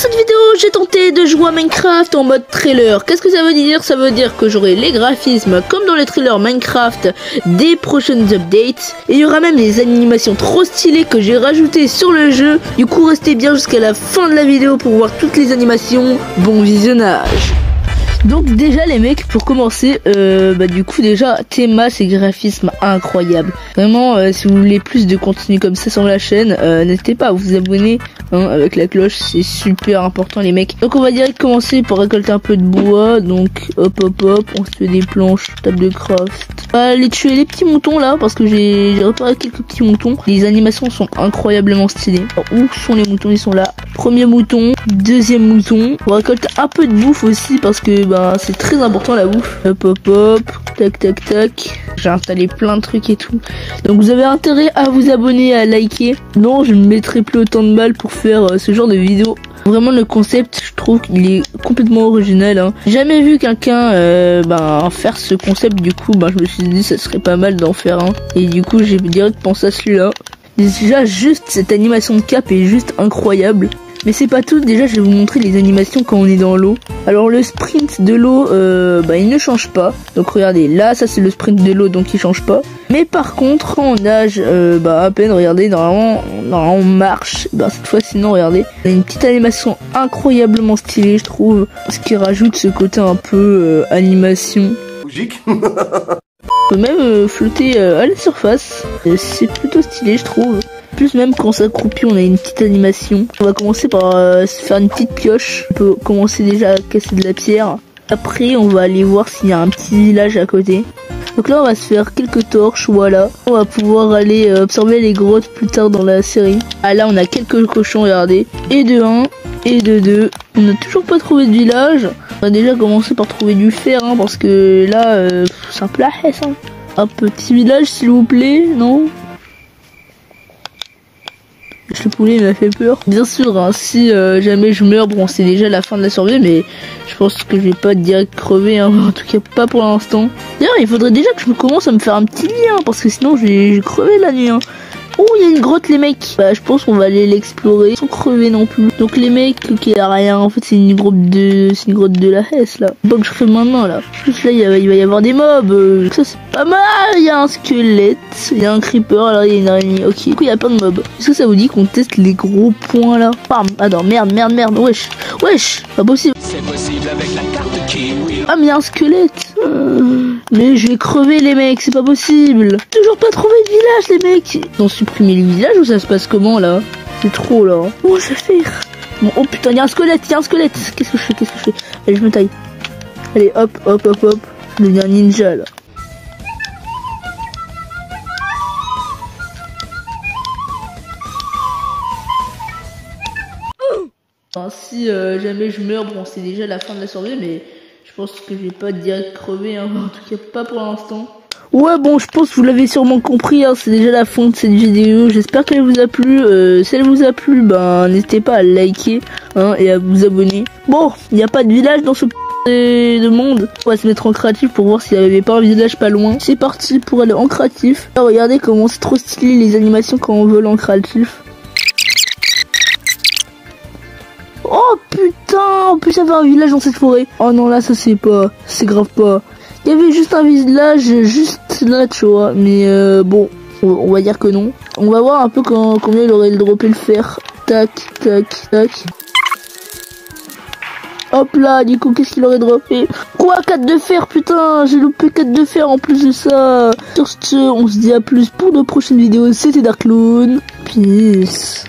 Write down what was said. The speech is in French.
cette vidéo, j'ai tenté de jouer à Minecraft en mode trailer. Qu'est-ce que ça veut dire? Ça veut dire que j'aurai les graphismes comme dans les trailers Minecraft des prochaines updates. Et il y aura même des animations trop stylées que j'ai rajoutées sur le jeu. Du coup, restez bien jusqu'à la fin de la vidéo pour voir toutes les animations. Bon visionnage. Donc déjà les mecs, pour commencer, du coup déjà Théma, c'est graphismes incroyables. Vraiment, si vous voulez plus de contenu comme ça sur la chaîne, n'hésitez pas à vous abonner avec la cloche, c'est super important les mecs. Donc on va direct commencer pour récolter un peu de bois. Donc hop, on se fait des planches, table de craft. On va aller tuer les petits moutons là, parce que j'ai repéré quelques petits moutons. Les animations sont incroyablement stylées. Alors, où sont les moutons? Ils sont là. Premier mouton, deuxième mouton. On récolte un peu de bouffe aussi parce que c'est très important la bouffe. Hop, tac. J'ai installé plein de trucs et tout. Donc vous avez intérêt à vous abonner, à liker. Non, je ne mettrai plus autant de balles pour faire ce genre de vidéo. Vraiment le concept, je trouve qu'il est complètement original. Jamais vu quelqu'un faire ce concept. Du coup, je me suis dit ça serait pas mal d'en faire un. Et du coup, j'ai direct pensé à celui-là. Déjà, juste cette animation de cap est juste incroyable. Mais c'est pas tout, déjà je vais vous montrer les animations quand on est dans l'eau. Alors le sprint de l'eau, il ne change pas. Donc regardez, là ça c'est le sprint de l'eau, donc il change pas. Mais par contre, quand on nage, à peine, regardez, normalement on marche. Cette fois sinon, regardez, on a une petite animation incroyablement stylée, je trouve. Ce qui rajoute ce côté un peu animation. Logique. On peut même flotter à la surface. C'est plutôt stylé, je trouve. Plus même quand on s'accroupit, on a une petite animation. On va commencer par se faire une petite pioche. On peut commencer déjà à casser de la pierre. Après, on va aller voir s'il y a un petit village à côté. Donc là, on va se faire quelques torches, voilà. On va pouvoir aller observer les grottes plus tard dans la série. Ah là, on a quelques cochons, regardez. Et de 1, et de 2. On n'a toujours pas trouvé de village. On va déjà commencer par trouver du fer, parce que là, c'est un plat hesse. Un petit village, s'il vous plaît, non? Le poulet m'a fait peur. Bien sûr, si jamais je meurs, c'est déjà la fin de la survie, mais je pense que je vais pas direct crever, en tout cas pas pour l'instant. D'ailleurs, il faudrait déjà que je commence à me faire un petit lit, parce que sinon je vais crever la nuit. Oh, il y a une grotte les mecs. Je pense qu'on va aller l'explorer sans crever non plus. Donc les mecs, ok, y a rien. En fait, c'est une grotte de la Hesse là. Pas que je fais maintenant là. Juste là, il va y avoir des mobs. Ça c'est pas mal. Il y a un squelette, il y a un creeper, alors il y a une araignée. Ok. Du coup, il y a plein de mobs. Est-ce que ça vous dit qu'on teste les gros points là? Bam. Ah non, merde. Wesh. Pas possible. C'est possible avec la carte Kiwi. Ah mais il y a un squelette. Mais je vais crever les mecs, c'est pas possible. Toujours pas trouvé de village les mecs. Ils ont supprimé le village ou ça se passe comment là? C'est trop là. Oh ça fait. Bon, oh putain, il y a un squelette. Qu'est-ce que je fais? Allez, je me taille. Allez, hop. Je vais devenir ninja là. Si jamais je meurs, c'est déjà la fin de la survie, mais je pense que je vais pas direct crever, en tout cas pas pour l'instant. Ouais, je pense que vous l'avez sûrement compris, c'est déjà la fin de cette vidéo. J'espère qu'elle vous a plu. Si elle vous a plu, n'hésitez pas à liker et à vous abonner. Bon, il n'y a pas de village dans ce de monde. On va se mettre en créatif pour voir s'il n'y avait pas un village pas loin. C'est parti pour aller en créatif. Alors, regardez comment c'est trop stylé les animations quand on vole en créatif. Oh putain, en plus il y avait un village dans cette forêt. Oh non, là ça c'est grave pas. Il y avait juste un village juste là, tu vois. Mais on va dire que non. On va voir un peu combien il aurait droppé le fer. Tac. Hop là, du coup qu'est-ce qu'il aurait droppé? Quoi, 4 de fer, putain, j'ai loupé 4 de fer en plus de ça. Sur ce, on se dit à plus pour de prochaines vidéos. C'était Darkloon. Peace.